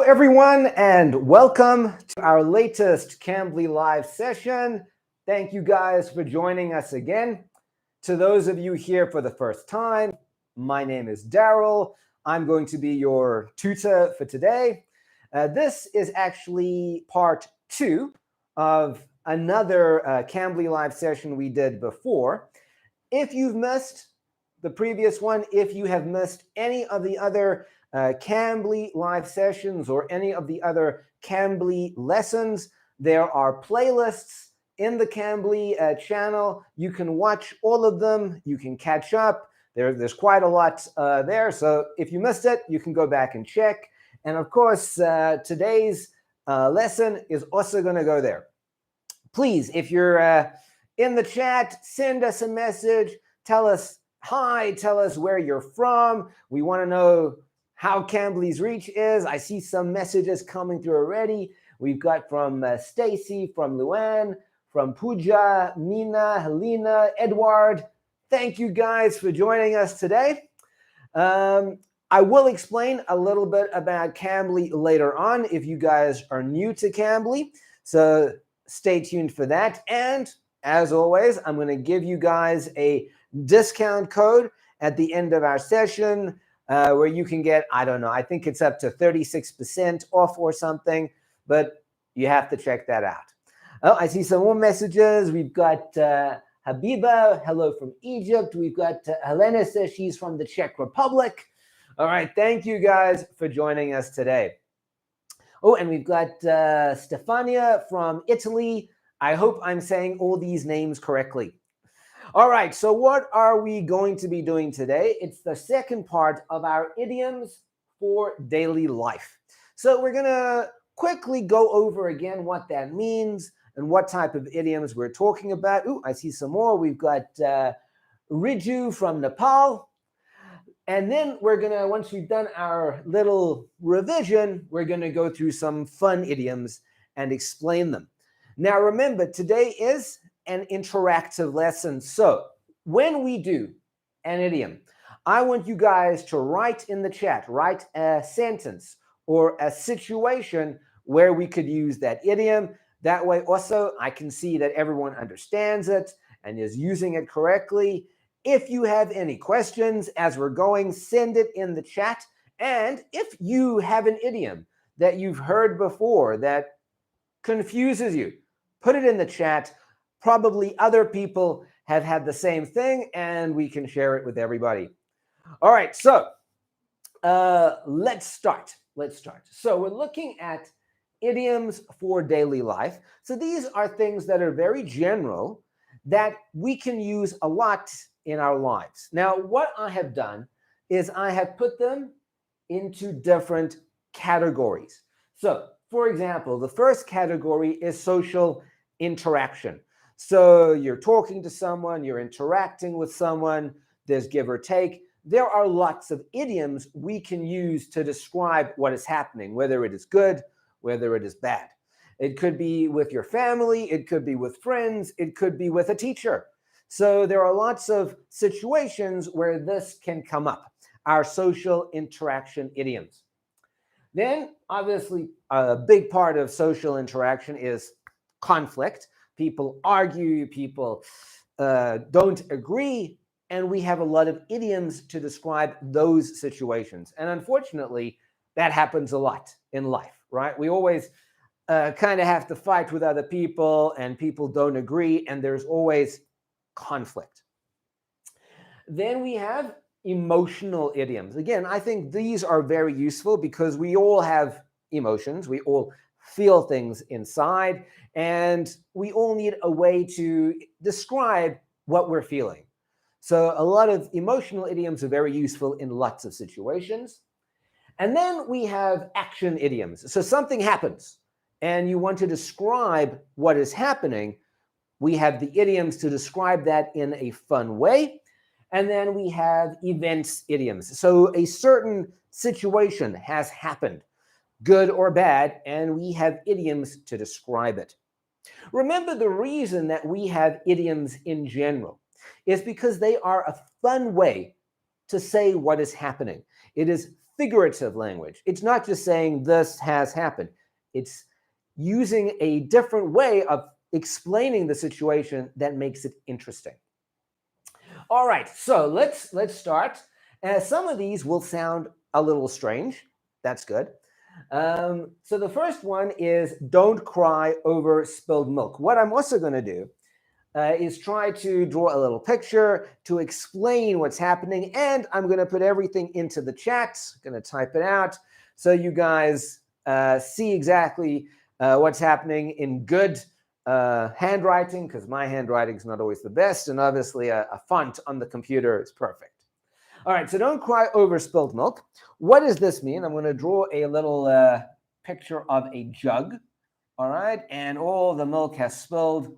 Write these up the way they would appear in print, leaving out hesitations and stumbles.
everyone, and welcome to our latest Cambly live session. Thank you guys for joining us again. To those of you here for the first time, my name is Daryl. I'm going to be your tutor for today. This is actually part 2 of another Cambly live session we did before. If you've missed the previous one, if you have missed any of the other Cambly live sessions or any of the other Cambly lessons, there are playlists in the Cambly channel. You can watch all of them. You can catch up. There's quite a lot there. So if you missed it, you can go back and check. And of course, today's lesson is also going to go there. Please, if you're in the chat, send us a message. Tell us hi. Tell us where you're from. We want to know how Cambly's reach is. I see some messages coming through already. We've got from Stacy, from Luann, from Pooja, Mina, Helena, Edward. Thank you guys for joining us today. I will explain a little bit about Cambly later on if you guys are new to Cambly. So stay tuned for that. And as always, I'm going to give you guys a discount code at the end of our session where you can get, I don't know, I think it's up to 36% off or something, but you have to check that out. Oh, I see some more messages. We've got Habiba, hello from Egypt. We've got Helena says she's from the Czech Republic. All right, thank you guys for joining us today. Oh, and we've got Stefania from Italy. I hope I'm saying all these names correctly. All right, so what are we going to be doing today? It's the second part of our idioms for daily life. So we're going to quickly go over again what that means and what type of idioms we're talking about. Ooh, I see some more. We've got Riju from Nepal. And then we're going to, once we've done our little revision, we're going to go through some fun idioms and explain them. Now, remember, today is an interactive lesson. So when we do an idiom, I want you guys to write in the chat, write a sentence or a situation where we could use that idiom. That way also I can see that everyone understands it and is using it correctly. If you have any questions as we're going, send it in the chat. And if you have an idiom that you've heard before that confuses you, put it in the chat. Probably other people have had the same thing, and we can share it with everybody. All right, so let's start. So we're looking at idioms for daily life. So these are things that are very general that we can use a lot in our lives. Now, what I have done is I have put them into different categories. So, for example, the first category is social interaction. So you're talking to someone, you're interacting with someone, there's give or take. There are lots of idioms we can use to describe what is happening, whether it is good, whether it is bad. It could be with your family, it could be with friends, it could be with a teacher. So there are lots of situations where this can come up, our social interaction idioms. Then, obviously, a big part of social interaction is conflict. People argue, people don't agree, and we have a lot of idioms to describe those situations. And unfortunately, that happens a lot in life, right? We always kind of have to fight with other people, and people don't agree, and there's always conflict. Then we have emotional idioms. Again, I think these are very useful because we all have emotions. We all feel things inside, and we all need a way to describe what we're feeling. So a lot of emotional idioms are very useful in lots of situations. And then we have action idioms. So something happens, and you want to describe what is happening. We have the idioms to describe that in a fun way. And then we have events idioms. So a certain situation has happened, good or bad, and we have idioms to describe it. Remember, the reason that we have idioms in general is because they are a fun way to say what is happening. It is figurative language. It's not just saying this has happened. It's using a different way of explaining the situation that makes it interesting. All right, so let's start. Some of these will sound a little strange. That's good. So the first one is don't cry over spilled milk. What I'm also going to do is try to draw a little picture to explain what's happening, and I'm going to put everything into the chat. I'm going to type it out so you guys see exactly what's happening in good handwriting, because my handwriting is not always the best, and obviously a font on the computer is perfect. All right, so don't cry over spilled milk. What does this mean? I'm going to draw a little picture of a jug, all right, and all the milk has spilled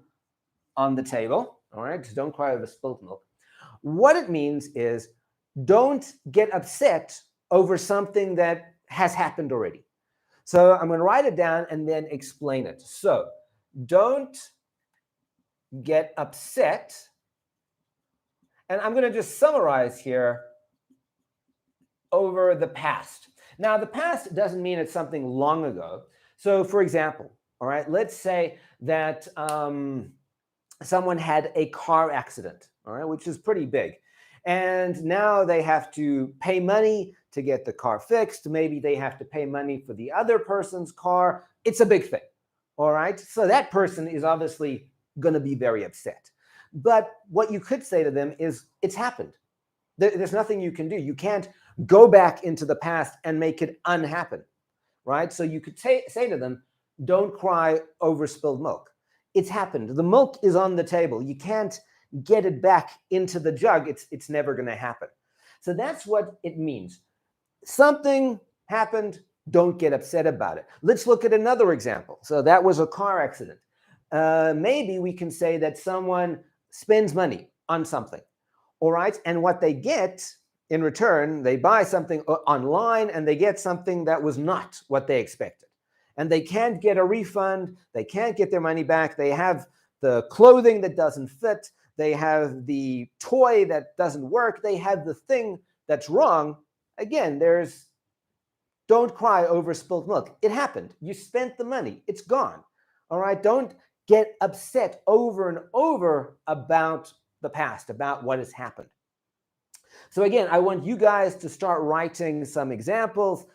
on the table, all right, so don't cry over spilled milk. What it means is don't get upset over something that has happened already. So I'm going to write it down and then explain it. So don't get upset. And I'm going to just summarize here over the past. Now, the past doesn't mean it's something long ago. So, for example, all right, let's say that someone had a car accident, all right, which is pretty big. And now they have to pay money to get the car fixed. Maybe they have to pay money for the other person's car. It's a big thing, all right? So that person is obviously going to be very upset. But what you could say to them is, it's happened. There's nothing you can do. You can't go back into the past and make it unhappen, right? So you could say to them, don't cry over spilled milk. It's happened. The milk is on the table. You can't get it back into the jug. It's never going to happen. So that's what it means. Something happened. Don't get upset about it. Let's look at another example. So that was a car accident. Maybe we can say that someone spends money on something, all right? And what they get in return, they buy something online and they get something that was not what they expected. And they can't get a refund. They can't get their money back. They have the clothing that doesn't fit. They have the toy that doesn't work. They have the thing that's wrong. Again, don't cry over spilled milk. It happened. You spent the money. It's gone. All right? Don't get upset over and over about the past, about what has happened. So again, I want you guys to start writing some examples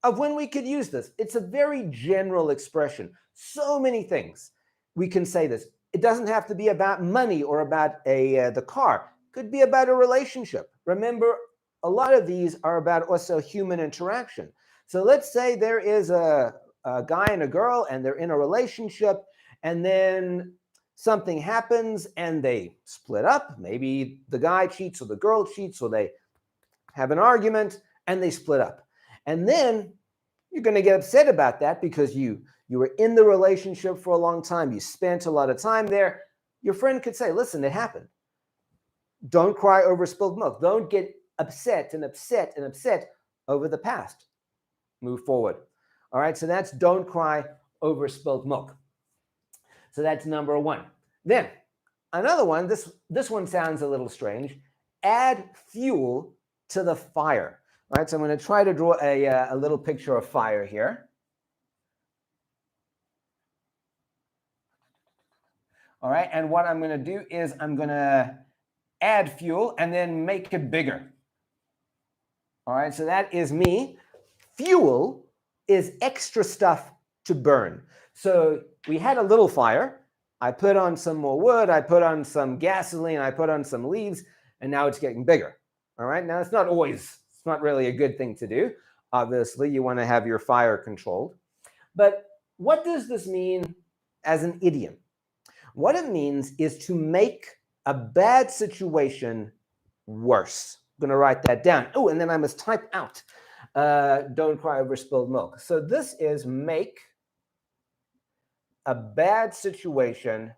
of when we could use this. It's a very general expression. So many things we can say this. It doesn't have to be about money or about the car. It could be about a relationship. Remember, a lot of these are about also human interaction. So let's say there is a guy and a girl and they're in a relationship, and then something happens and they split up. Maybe the guy cheats or the girl cheats, or they have an argument and they split up. And then you're going to get upset about that because you were in the relationship for a long time. You spent a lot of time there. Your friend could say, listen, it happened. Don't cry over spilled milk. Don't get upset and upset and upset over the past. Move forward. All right, so that's don't cry over spilled milk. So that's number one. Then another one, this one sounds a little strange. Add fuel to the fire. All right, so I'm going to try to draw a little picture of fire here. All right, and what I'm going to do is I'm going to add fuel and then make it bigger. All right, so that is me. Fuel is extra stuff to burn. So we had a little fire. I put on some more wood. I put on some gasoline. I put on some leaves, and now it's getting bigger. All right, now it's not really a good thing to do. Obviously, you want to have your fire controlled. But what does this mean as an idiom? What it means is to make a bad situation worse. I'm going to write that down. Oh, and then I must type out. Don't cry over spilled milk. So this is make a bad situation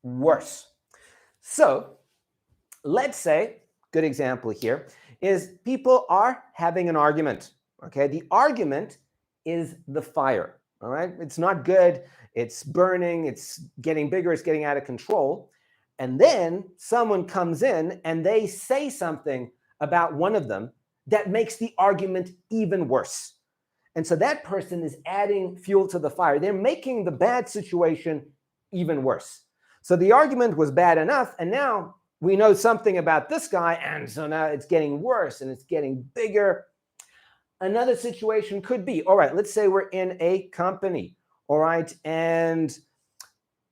worse. So let's say, good example here, is people are having an argument. Okay, the argument is the fire. All right, it's not good. It's burning. It's getting bigger. It's getting out of control. And then someone comes in and they say something about one of them that makes the argument even worse. And so that person is adding fuel to the fire. They're making the bad situation even worse. So the argument was bad enough, and now we know something about this guy, and so now it's getting worse and it's getting bigger. Another situation could be, all right, let's say we're in a company, all right, and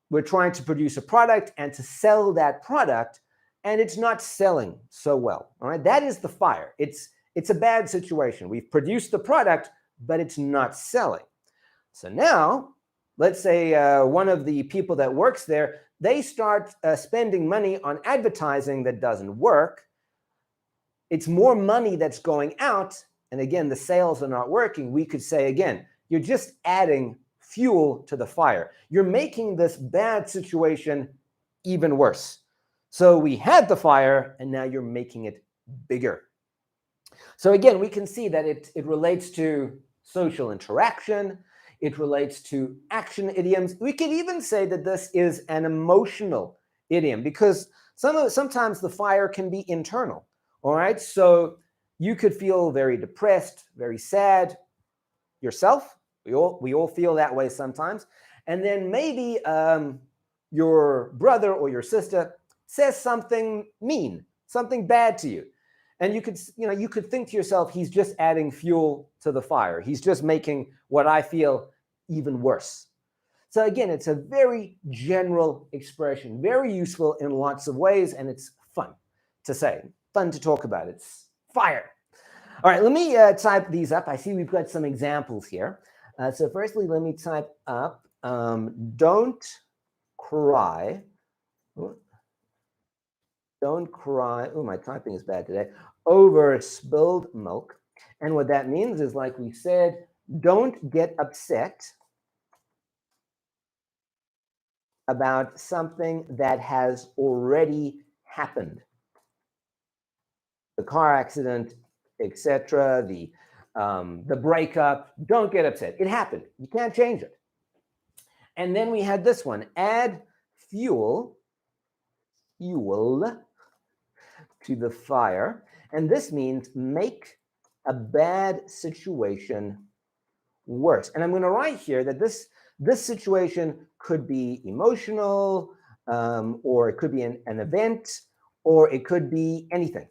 we're trying to produce a product and to sell that product, and it's not selling so well, all right? That is the fire. It's a bad situation. We've produced the product, but it's not selling. So now, let's say one of the people that works there, they start spending money on advertising that doesn't work. It's more money that's going out, and again, the sales are not working. We could say, again, you're just adding fuel to the fire. You're making this bad situation even worse. So we had the fire, and now you're making it bigger. So again, we can see that it relates to social interaction. It relates to action idioms. We could even say that this is an emotional idiom because sometimes the fire can be internal. All right, so you could feel very depressed, very sad yourself. We all feel that way sometimes. And then maybe your brother or your sister says something mean, something bad to you. And you could think to yourself, he's just adding fuel to the fire. He's just making what I feel even worse. So again, it's a very general expression, very useful in lots of ways, and it's fun to say, fun to talk about. It's fire. All right, let me type these up. I see we've got some examples here. So firstly, let me type up, don't cry. Don't cry. Oh, my typing is bad today. Over spilled milk. And what that means is, like we said, don't get upset about something that has already happened. The car accident, etc., the breakup. Don't get upset. It happened. You can't change it. And then we had this one, add fuel to the fire. And this means make a bad situation worse. And I'm going to write here that this situation could be emotional, or it could be an event, or it could be anything.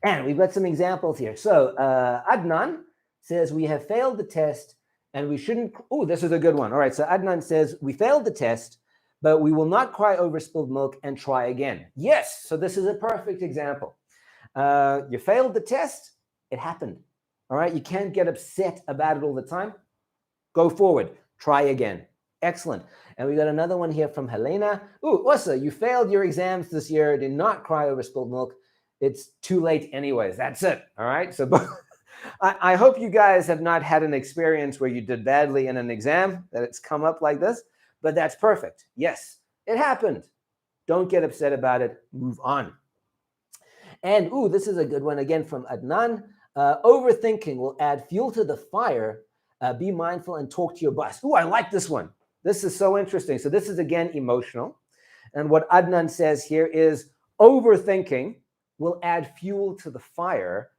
And we've got some examples here. So Adnan says, we have failed the test and we shouldn't. Oh, this is a good one. All right. So Adnan says, we failed the test, but we will not cry over spilled milk and try again. Yes. So this is a perfect example. You failed the test. It happened. All right. You can't get upset about it all the time. Go forward. Try again. Excellent. And we got another one here from Helena. Ooh, Osa, you failed your exams this year. Do not cry over spilled milk. It's too late anyways. That's it. All right. So I hope you guys have not had an experience where you did badly in an exam, that it's come up like this, but that's perfect. Yes, it happened. Don't get upset about it. Move on. And ooh, this is a good one again from Adnan. Overthinking will add fuel to the fire. Be mindful and talk to your boss. Ooh, I like this one. This is so interesting. So this is again emotional. And what Adnan says here is overthinking will add fuel to the fire.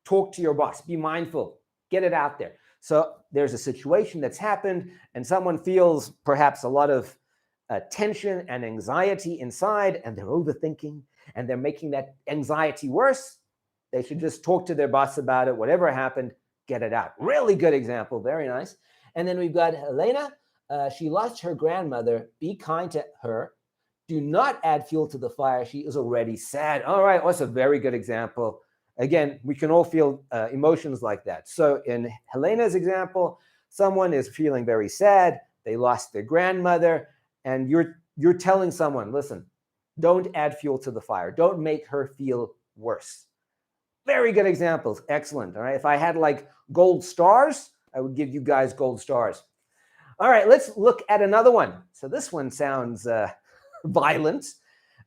Talk to your boss. Be mindful. Get it out there. So there's a situation that's happened and someone feels perhaps a lot of tension and anxiety inside, and they're overthinking and they're making that anxiety worse. They should just talk to their boss about it. Whatever happened, get it out. Really good example. Very nice. And then we've got Helena. She lost her grandmother. Be kind to her. Do not add fuel to the fire. She is already sad. All right. Also, very good example. Again, we can all feel emotions like that. So in Helena's example, someone is feeling very sad. They lost their grandmother. And you're telling someone, listen, don't add fuel to the fire. Don't make her feel worse. Very good examples. Excellent. All right. If I had like gold stars, I would give you guys gold stars. All right. Let's look at another one. So this one sounds violent,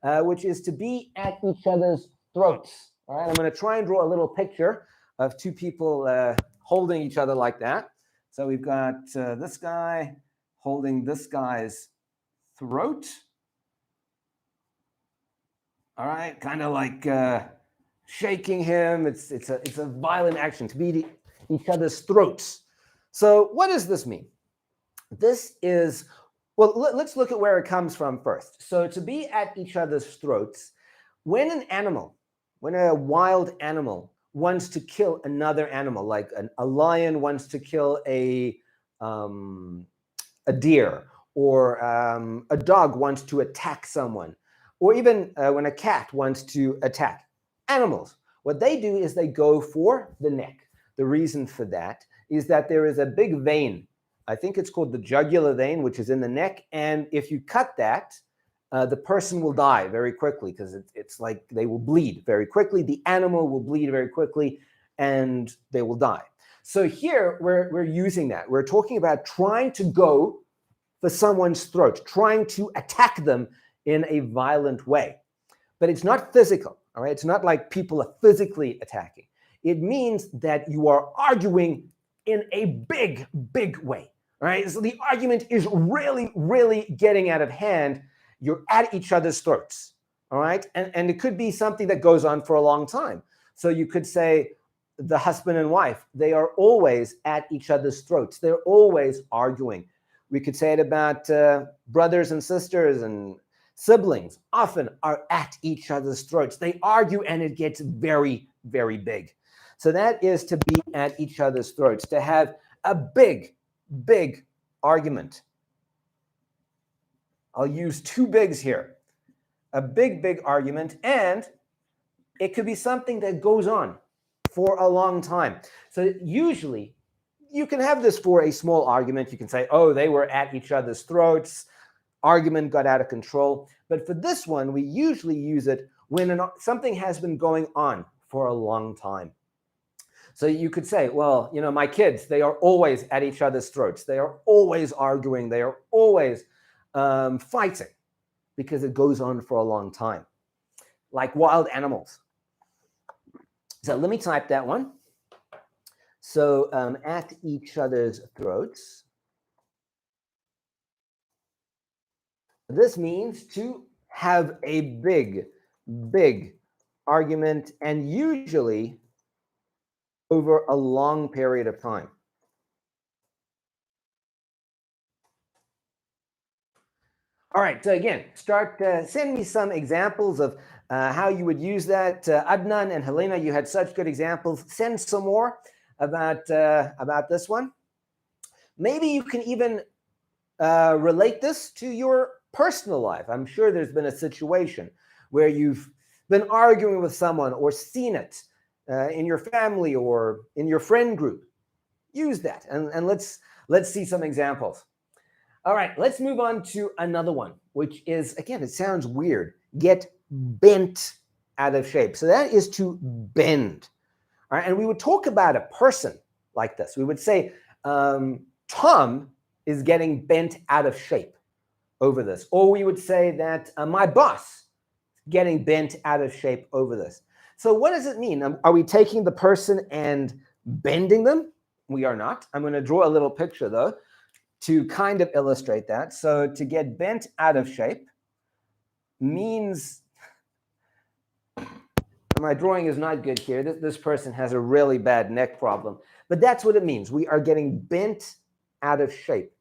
which is to be at each other's throats. All right. I'm going to try and draw a little picture of two people holding each other like that. So we've got this guy holding this guy's throat. all right, kind of like shaking him. It's a violent action to beat each other's throats. So what does this mean? This is, well, let's look at where it comes from first. So to be at each other's throats, when a wild animal wants to kill another animal, like a lion wants to kill a deer, or a dog wants to attack someone, or even when a cat wants to attack animals, what they do is they go for the neck. The reason for that is that there is a big vein. I think it's called the jugular vein, which is in the neck. And if you cut that, the person will die very quickly, because it's like they will bleed very quickly. The animal will bleed very quickly and they will die. So here we're using that. We're talking about trying to go for someone's throat, trying to attack them in a violent way. But it's not physical, all right? It's not like people are physically attacking. It means that you are arguing in a big, big way, all right? So the argument is really, really getting out of hand. You're at each other's throats, all right? And it could be something that goes on for a long time. So you could say the husband and wife, they are always at each other's throats. They're always arguing. We could say it about brothers and sisters and siblings, often are at each other's throats. They argue and it gets very, very big. So that is to be at each other's throats, to have a big, big argument. I'll use two bigs here. A big, big argument, and it could be something that goes on for a long time. So usually you can have this for a small argument. You can say, oh, they were at each other's throats. Argument got out of control. But for this one, we usually use it when something has been going on for a long time. So you could say, well, you know, my kids, they are always at each other's throats. They are always arguing. They are always fighting, because it goes on for a long time, like wild animals. So let me type that one. So at each other's throats. This means to have a big, big argument, and usually over a long period of time. All right, so again, send me some examples of how you would use that. Adnan and Helena, you had such good examples. Send some more about this one. Maybe you can even relate this to your personal life. I'm sure there's been a situation where you've been arguing with someone or seen it in your family or in your friend group. Use that, and let's see some examples. All right, let's move on to another one, which is, again, it sounds weird. Get bent out of shape. So that is to bend. All right, and we would talk about a person like this. We would say, Tom is getting bent out of shape over this. Or we would say that my boss getting bent out of shape over this. So what does it mean? Are we taking the person and bending them? We are not. I'm going to draw a little picture, though, to kind of illustrate that. So to get bent out of shape means, my drawing is not good here. This person has a really bad neck problem, but that's what it means. We are getting bent out of shape.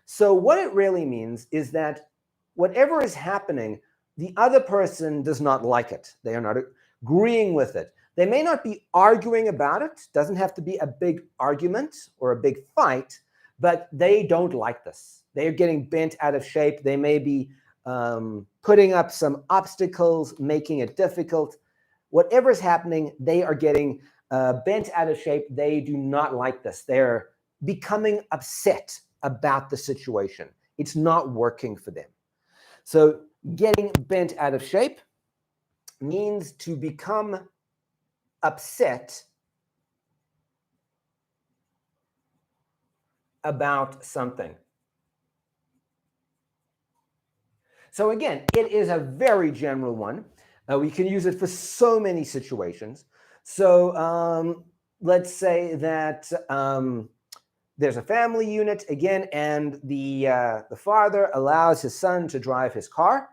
So what it really means is that whatever is happening, the other person does not like it. They are not agreeing with it. They may not be arguing about it. It doesn't have to be a big argument or a big fight, but they don't like this. They are getting bent out of shape. They may be putting up some obstacles, making it difficult. Whatever is happening, they are getting bent out of shape. They do not like this. They're becoming upset about the situation. It's not working for them. So getting bent out of shape means to become upset about something. So again, it is a very general one. We can use it for so many situations. So let's say that there's a family unit again, and the father allows his son to drive his car,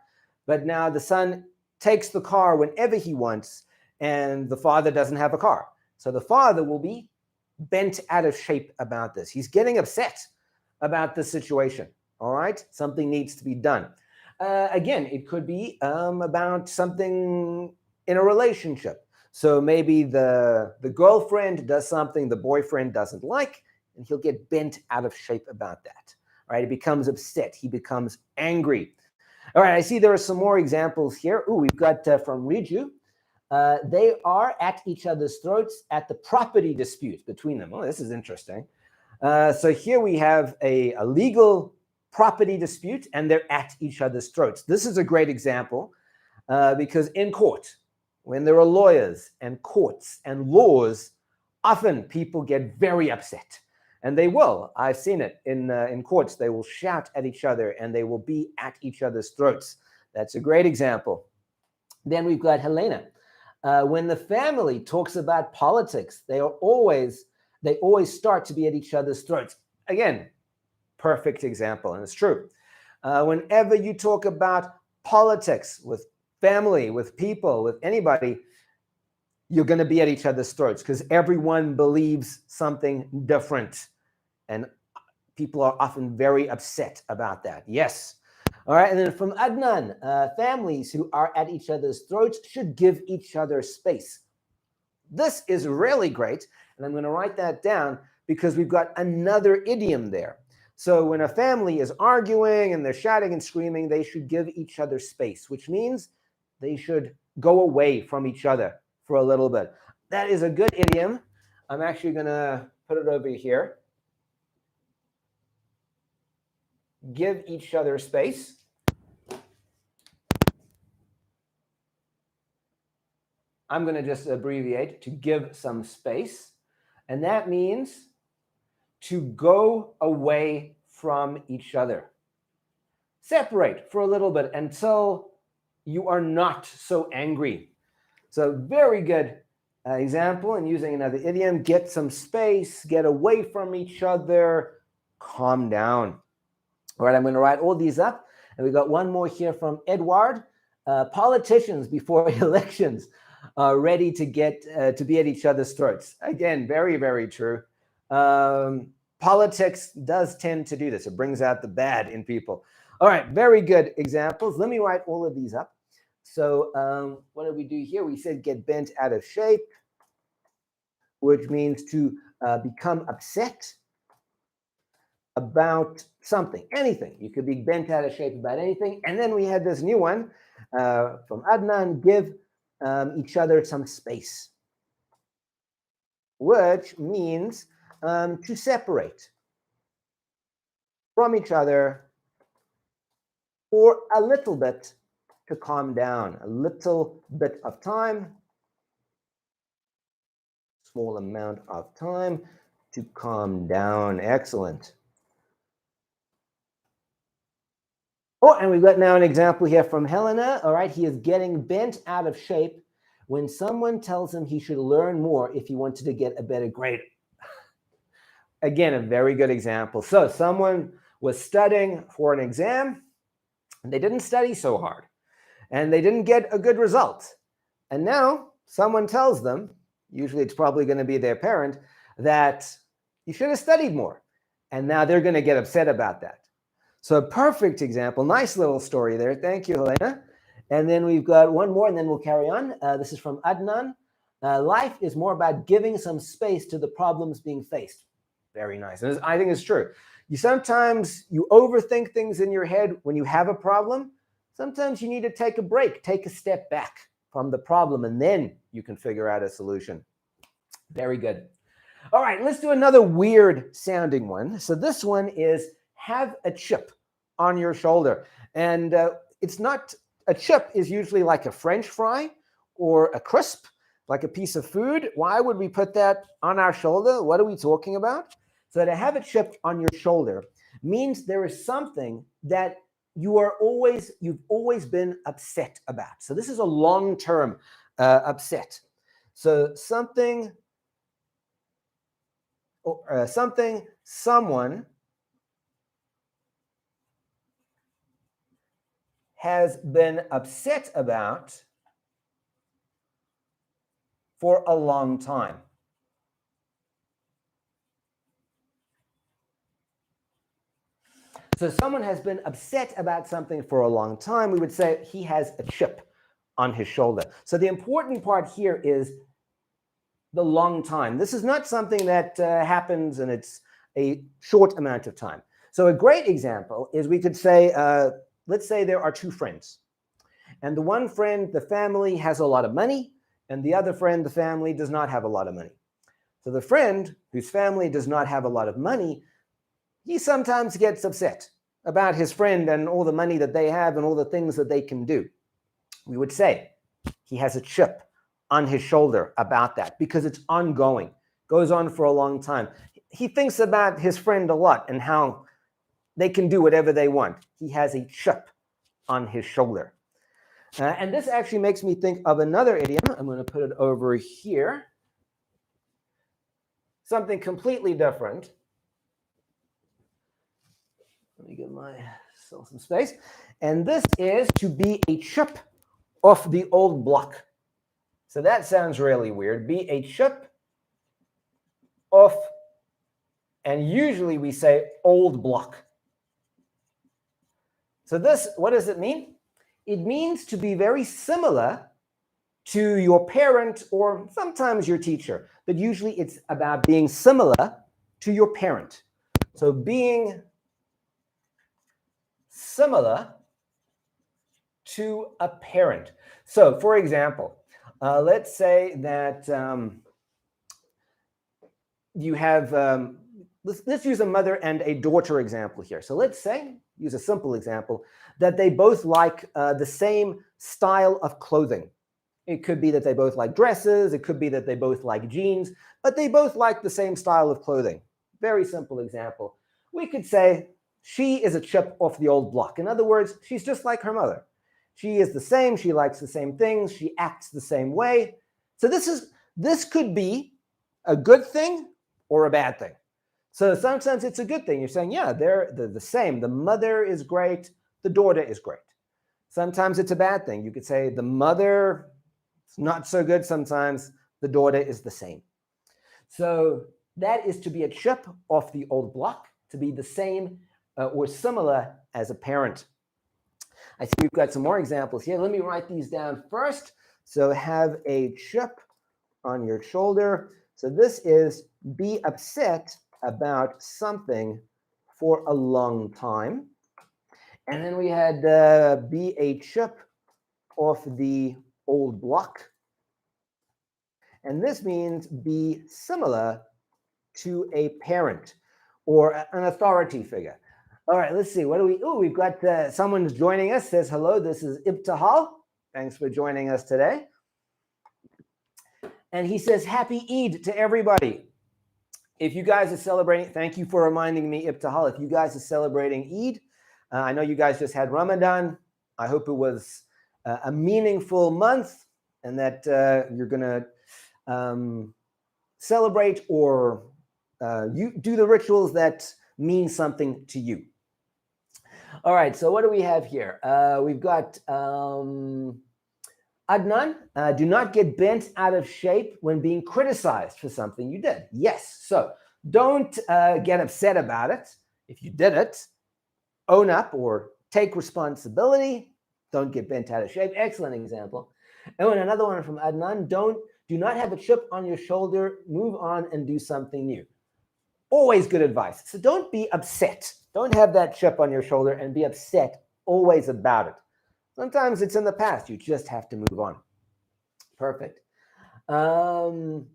but now the son takes the car whenever he wants, and the father doesn't have a car. So the father will be bent out of shape about this. He's getting upset about the situation. All right, something needs to be done. Again, it could be about something in a relationship. So maybe the girlfriend does something the boyfriend doesn't like, and he'll get bent out of shape about that. All right, he becomes upset. He becomes angry. All right, I see there are some more examples here. Ooh, we've got from Riju. They are at each other's throats at the property dispute between them. Oh, this is interesting. So here we have a legal property dispute, and they're at each other's throats. This is a great example because in court, when there are lawyers and courts and laws, often people get very upset. And they will. I've seen it in courts. They will shout at each other and they will be at each other's throats. That's a great example. Then we've got Helena. When the family talks about politics, they always start to be at each other's throats. Again, perfect example, and it's true. Whenever you talk about politics with family, with people, with anybody, you're going to be at each other's throats because everyone believes something different. And people are often very upset about that. Yes. All right. And then from Adnan, families who are at each other's throats should give each other space. This is really great. And I'm going to write that down because we've got another idiom there. So when a family is arguing and they're shouting and screaming, they should give each other space, which means they should go away from each other for a little bit. That is a good idiom. I'm actually going to put it over here. Give each other space. I'm going to just abbreviate to give some space. And that means to go away from each other. Separate for a little bit until you are not so angry. So very good example, and using another idiom, get some space, get away from each other, calm down. All right, I'm going to write all these up. And we got one more here from Edward. Politicians before elections are ready to get to be at each other's throats. Again, very, very true. Politics does tend to do this. It brings out the bad in people. All right, very good examples. Let me write all of these up. So what did we do here? We said get bent out of shape, which means to become upset about something, anything. You could be bent out of shape about anything. And then we had this new one from Adnan, give each other some space, which means to separate from each other for a little bit to calm down, a little bit of time, small amount of time to calm down. Excellent. Oh, and we've got now an example here from Helena. All right, he is getting bent out of shape when someone tells him he should learn more if he wanted to get a better grade. Again, a very good example. So someone was studying for an exam, and they didn't study so hard, and they didn't get a good result. And now someone tells them, usually it's probably going to be their parent, that you should have studied more. And now they're going to get upset about that. So a perfect example, nice little story there. Thank you, Helena. And then we've got one more, and then we'll carry on. This is from Adnan. Life is more about giving some space to the problems being faced. Very nice. And I think it's true. Sometimes you overthink things in your head when you have a problem. Sometimes you need to take a break, take a step back from the problem, and then you can figure out a solution. Very good. All right, let's do another weird sounding one. So this one is have a chip on your shoulder. And it's not, a chip is usually like a French fry or a crisp, like a piece of food. Why would we put that on our shoulder? What are we talking about? So to have a chip on your shoulder means there is something that you've always been upset about. So this is a long-term upset. So someone has been upset about for a long time. So someone has been upset about something for a long time. We would say he has a chip on his shoulder. So the important part here is the long time. This is not something that happens and it's a short amount of time. So a great example is we could say, let's say there are two friends. And the one friend, the family has a lot of money, and the other friend, the family does not have a lot of money. So the friend whose family does not have a lot of money, he sometimes gets upset about his friend and all the money that they have and all the things that they can do. We would say he has a chip on his shoulder about that because it's ongoing, goes on for a long time. He thinks about his friend a lot and how they can do whatever they want. He has a chip on his shoulder. And this actually makes me think of another idiom. I'm going to put it over here. Something completely different. Let me give myself some space. And this is to be a chip off the old block. So that sounds really weird. Be a chip off, and usually we say old block. So this, what does it mean? It means to be very similar to your parent or sometimes your teacher, but usually it's about being similar to your parent. So being similar to a parent. So for example, let's say that you have, let's use a mother and a daughter example here. So let's say, use a simple example, that they both like the same style of clothing. It could be that they both like dresses. It could be that they both like jeans, but they both like the same style of clothing. Very simple example. We could say she is a chip off the old block. In other words, she's just like her mother. She is the same. She likes the same things. She acts the same way. So this could be a good thing or a bad thing. So sometimes it's a good thing. You're saying, yeah, they're the same. The mother is great. The daughter is great. Sometimes it's a bad thing. You could say the mother is not so good. Sometimes the daughter is the same. So that is to be a chip off the old block, to be the same or similar as a parent. I see we've got some more examples here. Let me write these down first. So have a chip on your shoulder. So this is be upset about something for a long time. And then we had be a chip off the old block. And this means be similar to a parent or an authority figure. All right, let's see. What do we? Oh, we've got someone's joining us. Says hello. This is Ibtihal. Thanks for joining us today. And he says happy Eid to everybody. If you guys are celebrating, thank you for reminding me, Ibtihal. If you guys are celebrating Eid, I know you guys just had Ramadan. I hope it was a meaningful month and that you're going to celebrate or you do the rituals that mean something to you. All right, so what do we have here? We've got Adnan, do not get bent out of shape when being criticized for something you did. Yes, so don't get upset about it. If you did it, own up or take responsibility. Don't get bent out of shape. Excellent example. And another one from Adnan, do not have a chip on your shoulder. Move on and do something new. Always good advice. So don't be upset. Don't have that chip on your shoulder and be upset always about it. Sometimes it's in the past. You just have to move on. Perfect. And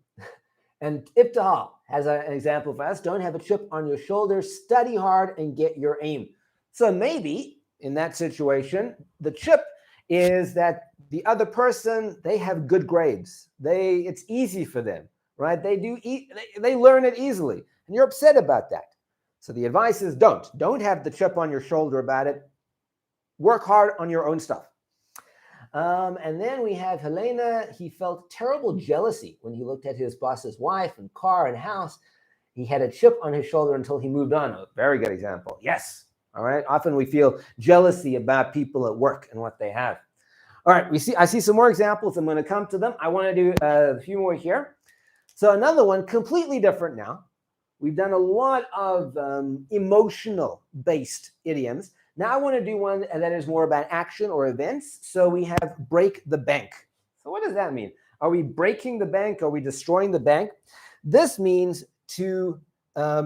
Ibtihal has an example for us. Don't have a chip on your shoulder. Study hard and get your aim. So maybe in that situation, the chip is that the other person, they have good grades. It's easy for them, right? They learn it easily. And you're upset about that. So the advice is don't have the chip on your shoulder about it. Work hard on your own stuff. And then we have Helena. He felt terrible jealousy when he looked at his boss's wife and car and house. He had a chip on his shoulder until he moved on. A very good example. Yes. All right. Often we feel jealousy about people at work and what they have. All right, I see some more examples. I'm going to come to them. I want to do a few more here. So another one, completely different now. We've done a lot of emotional-based idioms. Now I want to do one that is more about action or events. So we have break the bank. So what does that mean? Are we breaking the bank? Are we destroying the bank? This means to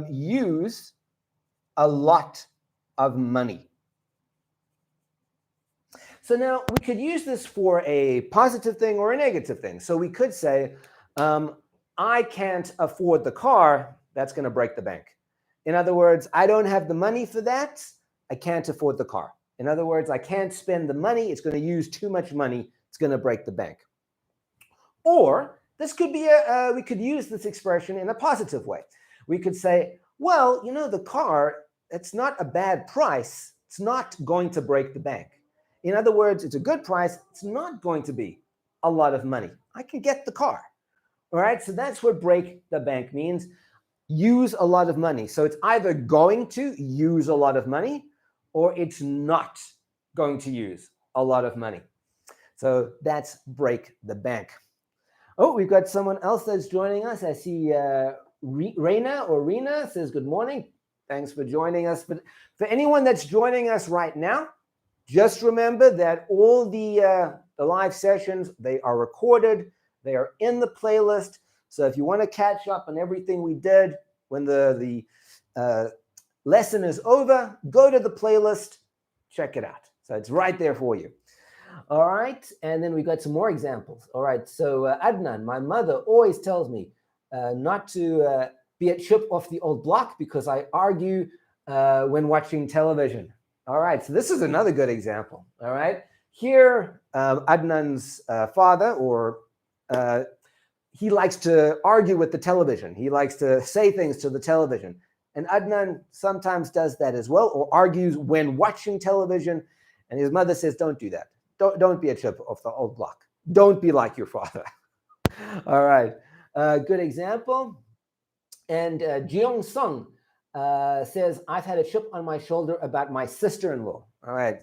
use a lot of money. So now we could use this for a positive thing or a negative thing. So we could say, I can't afford the car. That's going to break the bank. In other words, I don't have the money for that. I can't afford the car. In other words, I can't spend the money. It's going to use too much money. It's going to break the bank. Or this could be we could use this expression in a positive way. We could say, well, you know, the car, it's not a bad price. It's not going to break the bank. In other words, it's a good price. It's not going to be a lot of money. I can get the car. All right, so that's what break the bank means. Use a lot of money. So it's either going to use a lot of money or it's not going to use a lot of money. So that's break the bank. Oh, we've got someone else that's joining us. I see Rena says good morning. Thanks for joining us. But for anyone that's joining us right now, just remember that all the live sessions, they are recorded. They are in the playlist. So if you want to catch up on everything we did when the lesson is over, go to the playlist, check it out. So it's right there for you. All right. And then we got some more examples. All right. So Adnan, my mother always tells me not to be a chip off the old block because I argue when watching television. All right. So this is another good example. All right. Here, Adnan's father he likes to argue with the television. He likes to say things to the television. And Adnan sometimes does that as well, or argues when watching television. And his mother says, don't do that. Don't be a chip off the old block. Don't be like your father. All right. Good example. And Jeong Sung says, I've had a chip on my shoulder about my sister-in-law. All right.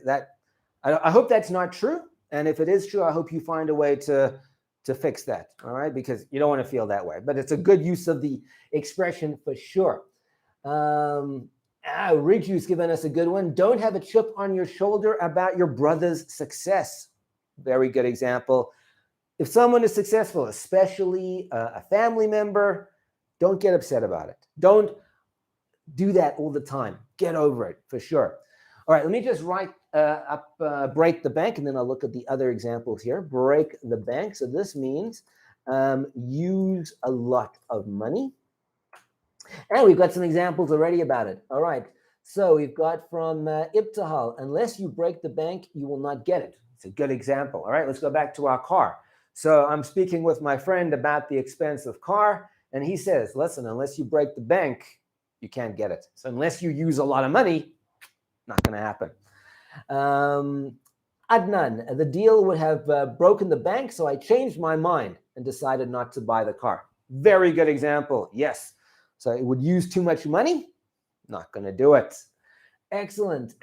I hope that's not true. And if it is true, I hope you find a way to fix that. All right. Because you don't want to feel that way. But it's a good use of the expression for sure. Riju's given us a good one. Don't have a chip on your shoulder about your brother's success. Very good example. If someone is successful, especially a family member, don't get upset about it. Don't do that all the time. Get over it for sure. All right, let me just write up break the bank, and then I'll look at the other examples here. Break the bank. So this means use a lot of money. And we've got some examples already about it. All right. So we've got from Ibtihal, unless you break the bank, you will not get it. It's a good example. All right. Let's go back to our car. So I'm speaking with my friend about the expensive car. And he says, listen, unless you break the bank, you can't get it. So unless you use a lot of money, not going to happen. Adnan, the deal would have broken the bank. So I changed my mind and decided not to buy the car. Very good example. Yes. So it would use too much money. Not going to do it. Excellent.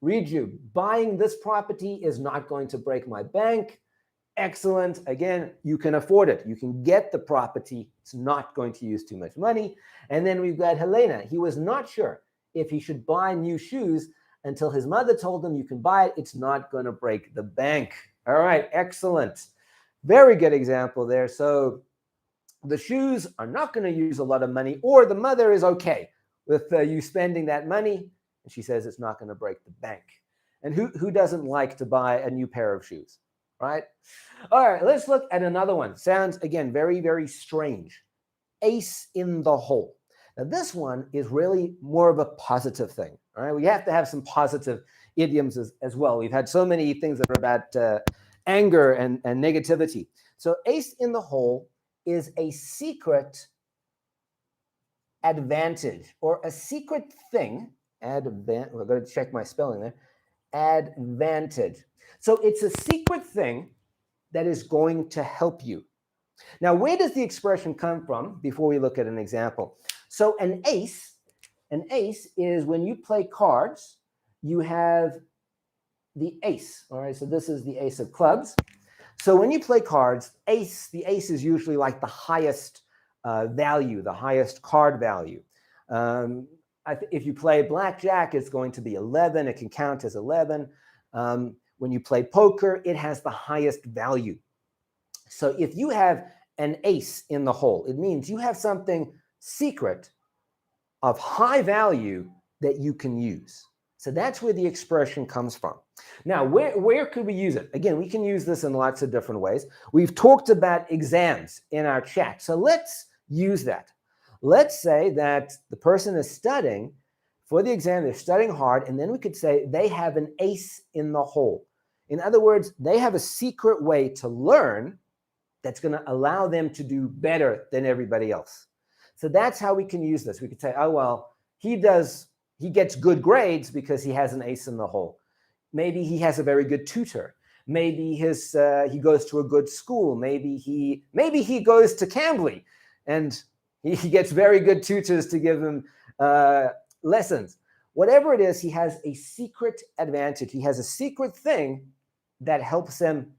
Riju, buying this property is not going to break my bank. Excellent. Again, you can afford it. You can get the property. It's not going to use too much money. And then we've got Helena. He was not sure if he should buy new shoes until his mother told him you can buy it. It's not going to break the bank. All right. Excellent. Very good example there. So the shoes are not going to use a lot of money, or the mother is okay with you spending that money, and she says it's not going to break the bank. And who doesn't like to buy a new pair of shoes, right? All right, let's look at another one. Sounds, again, very, very strange. Ace in the hole. Now, this one is really more of a positive thing, all right? We have to have some positive idioms as well. We've had so many things that are about anger and negativity. So ace in the hole is a secret advantage or a secret thing. We're going to check my spelling there. Advantage. So it's a secret thing that is going to help you. Now, where does the expression come from before we look at an example? So an ace is when you play cards, you have the ace. All right, so this is the ace of clubs. So when you play cards, the ace is usually like the highest value, the highest card value. If you play blackjack, it's going to be 11. It can count as 11. When you play poker, it has the highest value. So if you have an ace in the hole, it means you have something secret of high value that you can use. So that's where the expression comes from. Now, where could we use it? Again, we can use this in lots of different ways. We've talked about exams in our chat. So let's use that. Let's say that the person is studying for the exam, they're studying hard, and then we could say they have an ace in the hole. In other words, they have a secret way to learn that's going to allow them to do better than everybody else. So that's how we can use this. We could say, oh, well, he gets good grades because he has an ace in the hole. Maybe he has a very good tutor. Maybe he goes to a good school. Maybe he goes to Cambly and he gets very good tutors to give him lessons. Whatever it is, he has a secret advantage. He has a secret thing that helps him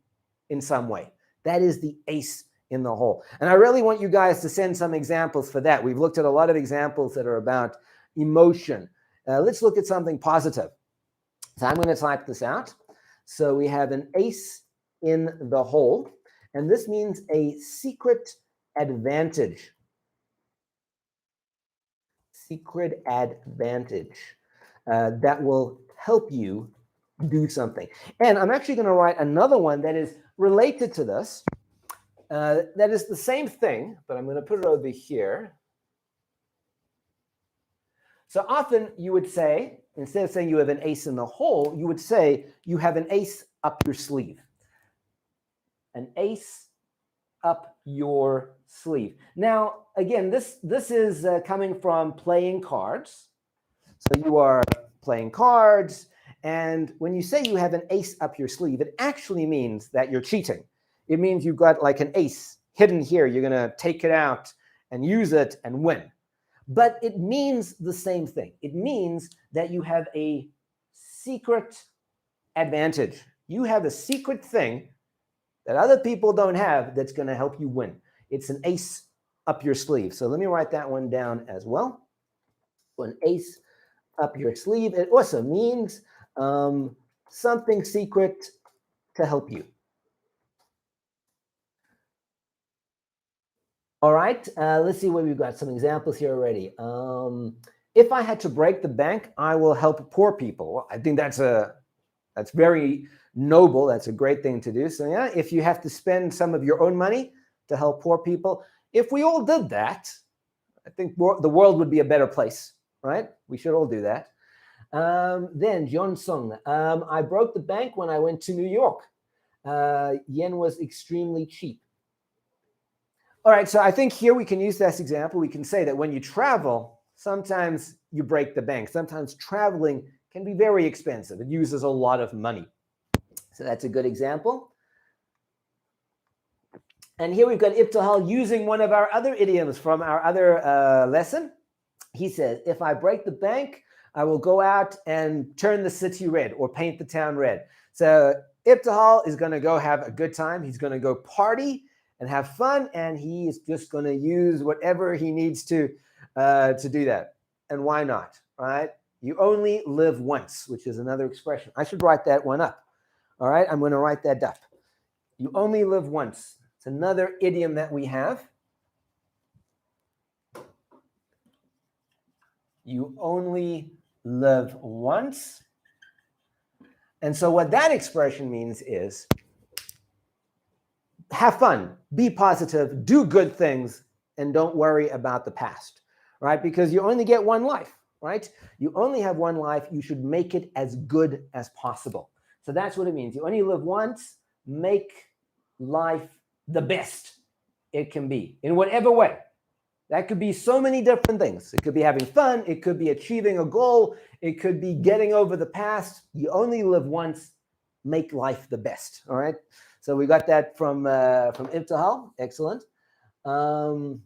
in some way. That is the ace in the hole. And I really want you guys to send some examples for that. We've looked at a lot of examples that are about emotion. Let's look at something positive. So I'm going to type this out. So we have an ace in the hole, and this means a secret advantage. Secret advantage that will help you do something. And I'm actually going to write another one that is related to this. That is the same thing, but I'm going to put it over here. So often you would say, instead of saying you have an ace in the hole, you would say you have an ace up your sleeve. An ace up your sleeve. Now, again, this is coming from playing cards. So you are playing cards, and when you say you have an ace up your sleeve, it actually means that you're cheating. It means you've got like an ace hidden here. You're going to take it out and use it and win. But it means the same thing. It means that you have a secret advantage. You have a secret thing that other people don't have that's going to help you win. It's an ace up your sleeve. So let me write that one down as well. So an ace up your sleeve. It also means something secret to help you. All right, let's see what we've got. Some examples here already. If I had to break the bank, I will help poor people. Well, I think that's very noble. That's a great thing to do. So yeah, if you have to spend some of your own money to help poor people, if we all did that, I think the world would be a better place, right? We should all do that. Then John Sung, I broke the bank when I went to New York. Yen was extremely cheap. All right, so I think here we can use this example. We can say that when you travel, sometimes you break the bank. Sometimes traveling can be very expensive. It uses a lot of money. So that's a good example. And here we've got Ibtihal using one of our other idioms from our other lesson. He says, if I break the bank, I will go out and turn the city red or paint the town red. So Ibtihal is going to go have a good time. He's going to go party and have fun, and he is just going to use whatever he needs to do that. And why not, right? You only live once, which is another expression. I should write that one up. All right, I'm going to write that up. You only live once. It's another idiom that we have. You only live once. And so what that expression means is have fun, be positive, do good things, and don't worry about the past, right? Because you only get one life, right? You only have one life. You should make it as good as possible. So that's what it means. You only live once. Make life the best it can be in whatever way. That could be so many different things. It could be having fun. It could be achieving a goal. It could be getting over the past. You only live once. Make life the best, all right? So we got that from Ibtihal. Excellent. And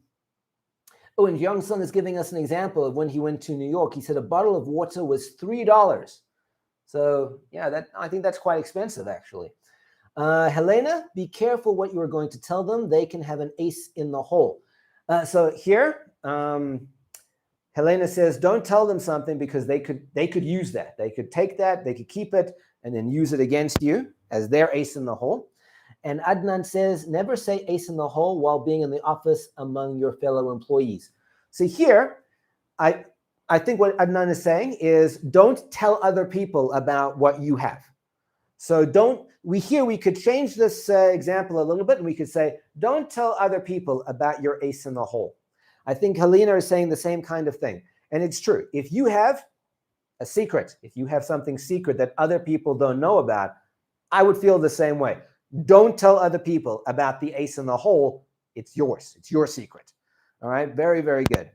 Young-sun is giving us an example of when he went to New York. He said a bottle of water was $3. So yeah, I think that's quite expensive, actually. Helena, be careful what you are going to tell them. They can have an ace in the hole. So here, Helena says, don't tell them something because they could use that. They could take that, they could keep it, and then use it against you as their ace in the hole. And Adnan says, never say ace in the hole while being in the office among your fellow employees. So here, I think what Adnan is saying is don't tell other people about what you have. So we could change this example a little bit, and we could say, don't tell other people about your ace in the hole. I think Helena is saying the same kind of thing. And it's true. If you have a secret, if you have something secret that other people don't know about, I would feel the same way. Don't tell other people about the ace in the hole. It's yours. It's your secret. All right. Very, very good.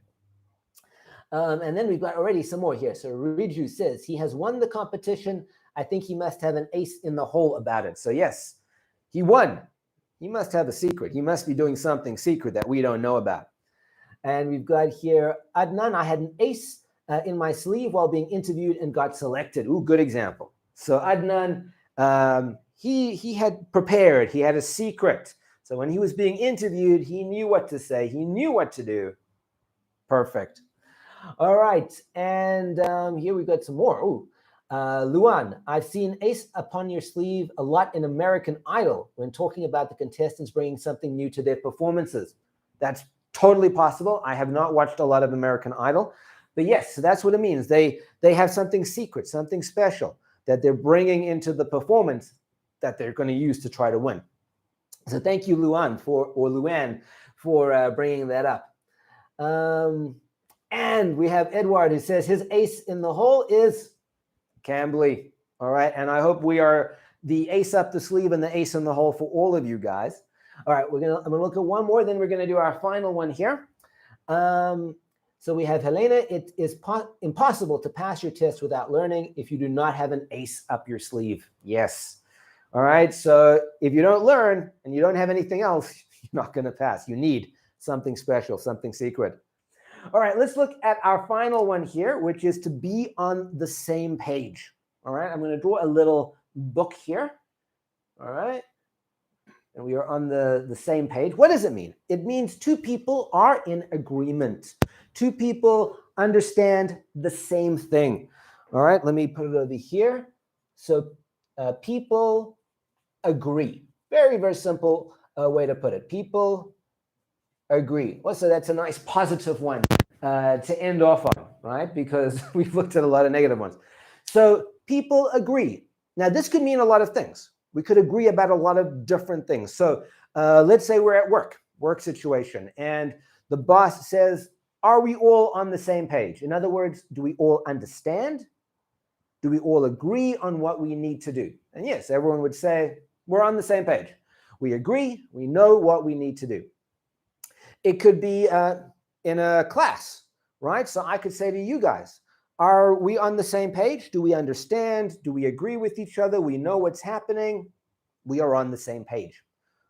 And then we've got already some more here. So Riju says he has won the competition. I think he must have an ace in the hole about it. So yes, he won. He must have a secret. He must be doing something secret that we don't know about. And we've got here, Adnan, I had an ace in my sleeve while being interviewed and got selected. Ooh, good example. So Adnan, he had prepared. He had a secret. So when he was being interviewed, he knew what to say. He knew what to do. Perfect. All right. And here we got some more. Ooh. Luan, I've seen ace upon your sleeve a lot in American Idol when talking about the contestants bringing something new to their performances. That's totally possible. I have not watched a lot of American Idol, but yes, so that's what it means. They have something secret, something special that they're bringing into the performance that they're going to use to try to win. So thank you, Luan, for bringing that up. And we have Edward who says his ace in the hole is Cambly. All right, and I hope we are the ace up the sleeve and the ace in the hole for all of you guys. All right, I'm gonna look at one more, then we're gonna do our final one here. So we have Helena. It is impossible to pass your test without learning if you do not have an ace up your sleeve. Yes. All right, so if you don't learn and you don't have anything else, you're not gonna pass. You need something special, something secret. All right, let's look at our final one here, which is to be on the same page. All right, I'm gonna draw a little book here. All right. And we are on the same page. What does it mean? It means two people are in agreement. Two people understand the same thing. All right, let me put it over here. So people agree. Very, very simple way to put it. People agree. Well, so that's a nice positive one to end off on, right? Because we've looked at a lot of negative ones. So people agree. Now, this could mean a lot of things. We could agree about a lot of different things. So let's say we're at work situation, and the boss says, are we all on the same page? In other words, do we all understand? Do we all agree on what we need to do? And yes, everyone would say, we're on the same page. We agree, we know what we need to do. It could be in a class, right? So I could say to you guys, are we on the same page? Do we understand? Do we agree with each other? We know what's happening. We are on the same page.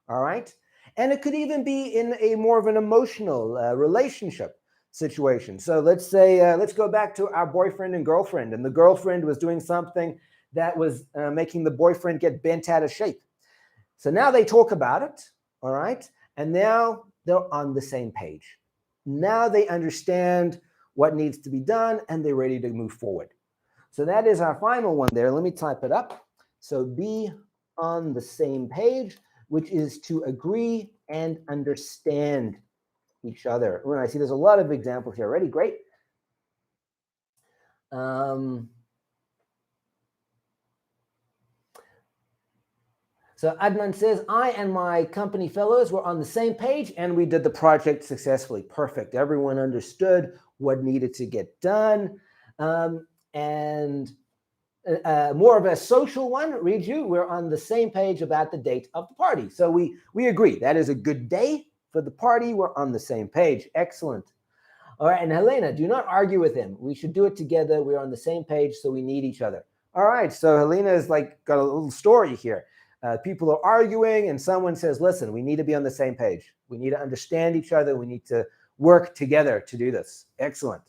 All right. And it could even be in a more of an emotional relationship situation. So let's say, let's go back to our boyfriend and girlfriend, and the girlfriend was doing something that was making the boyfriend get bent out of shape. So now they talk about it. All right. And now they're on the same page. Now they understand what needs to be done, and they're ready to move forward. So that is our final one there. Let me type it up. So be on the same page, which is to agree and understand each other. Well, I see there's a lot of examples here already. Great. So Adnan says, I and my company fellows were on the same page and we did the project successfully. Perfect. Everyone understood what needed to get done. And more of a social one, Riju, we're on the same page about the date of the party. So we agree. That is a good day for the party. We're on the same page. Excellent. All right. And Helena, do not argue with him. We should do it together. We're on the same page, so we need each other. All right. So Helena is like got a little story here. People are arguing and someone says, listen, we need to be on the same page. We need to understand each other. We need to work together to do this. Excellent.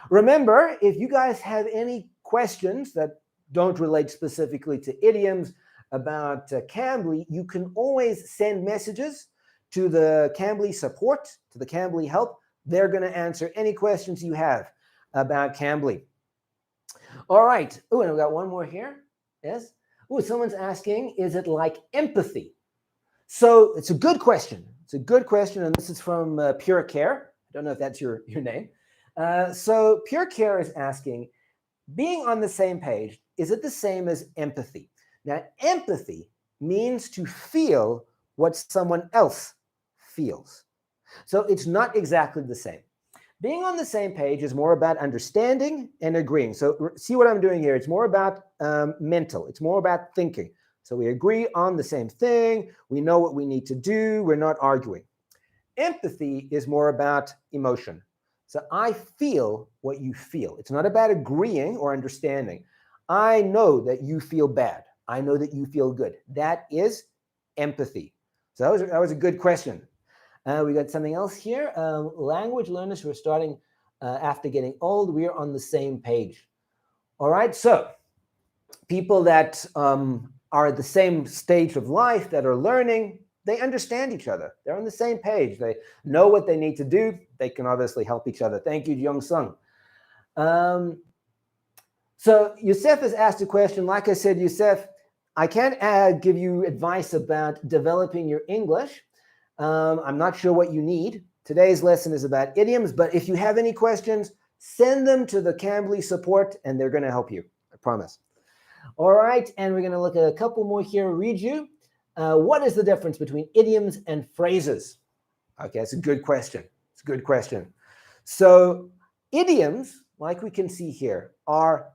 Remember, if you guys have any questions that don't relate specifically to idioms about Cambly, you can always send messages to the Cambly support, to the Cambly help. They're going to answer any questions you have about Cambly. All right. Oh, and I've got one more here. Yes. Oh, someone's asking, is it like empathy? So it's a good question. It's a good question, and this is from Pure Care. I don't know if that's your name. So Pure Care is asking, being on the same page, is it the same as empathy? Now, empathy means to feel what someone else feels. So it's not exactly the same. Being on the same page is more about understanding and agreeing. So see what I'm doing here. It's more about mental. It's more about thinking. So we agree on the same thing. We know what we need to do. We're not arguing. Empathy is more about emotion. So I feel what you feel. It's not about agreeing or understanding. I know that you feel bad. I know that you feel good. That is empathy. So that was a good question. We got something else here. Language learners who are starting after getting old, we are on the same page. All right, so people that are at the same stage of life that are learning, they understand each other. They're on the same page. They know what they need to do. They can obviously help each other. Thank you, Jung Sung. So Youssef has asked a question. Like I said, Youssef, I can't give you advice about developing your English. I'm not sure what you need. Today's lesson is about idioms, but if you have any questions, send them to the Cambly support and they're going to help you. I promise. All right, and we're going to look at a couple more here, read you. What is the difference between idioms and phrases? Okay, it's a good question. It's a good question. So idioms, like we can see here, are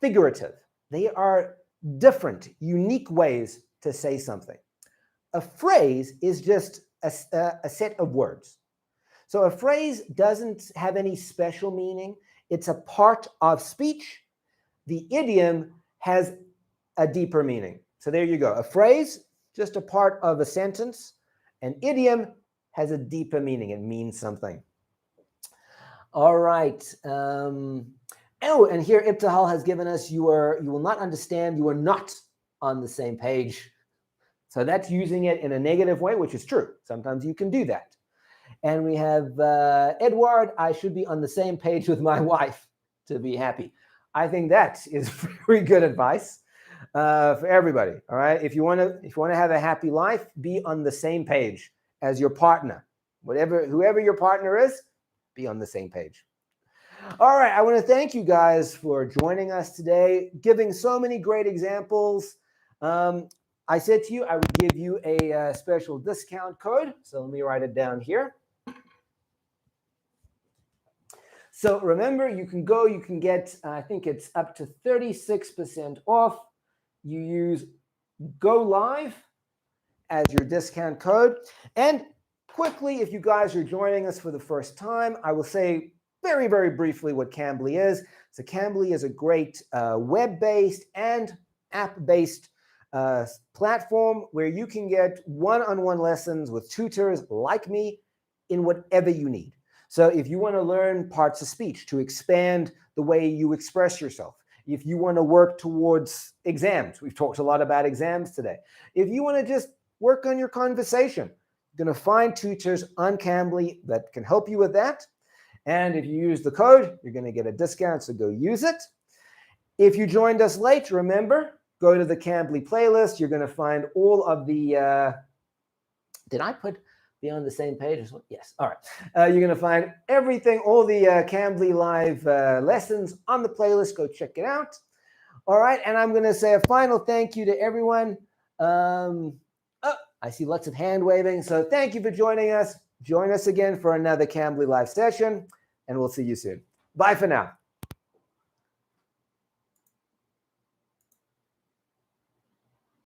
figurative. They are different, unique ways to say something. A phrase is just a set of words. So a phrase doesn't have any special meaning. It's a part of speech. The idiom has a deeper meaning. So there you go. A phrase, just a part of a sentence. An idiom has a deeper meaning. It means something. All right. Oh, and here Ibtihal has given us, you will not understand, you are not on the same page. So that's using it in a negative way, which is true. Sometimes you can do that. And we have Edward, I should be on the same page with my wife to be happy. I think that is very good advice for everybody. All right. If you want to have a happy life, be on the same page as your partner. Whoever your partner is, be on the same page. All right. I want to thank you guys for joining us today, giving so many great examples. I said to you, I would give you a special discount code. So let me write it down here. So remember, you can get, I think it's up to 36% off. You use Go Live as your discount code. And quickly, if you guys are joining us for the first time, I will say very, very briefly what Cambly is. So Cambly is a great web-based and app-based platform where you can get one-on-one lessons with tutors like me in whatever you need. So if you want to learn parts of speech to expand the way you express yourself, if you want to work towards exams, we've talked a lot about exams today. If you want to just work on your conversation, you're going to find tutors on Cambly that can help you with that. And if you use the code, you're going to get a discount, so go use it. If you joined us late, remember, go to the Cambly playlist. You're going to find all of the, did I put be on the same page as well? Yes. All right. You're going to find everything, all the Cambly Live lessons on the playlist. Go check it out. All right. And I'm going to say a final thank you to everyone. I see lots of hand waving. So thank you for joining us. Join us again for another Cambly Live session, and we'll see you soon. Bye for now.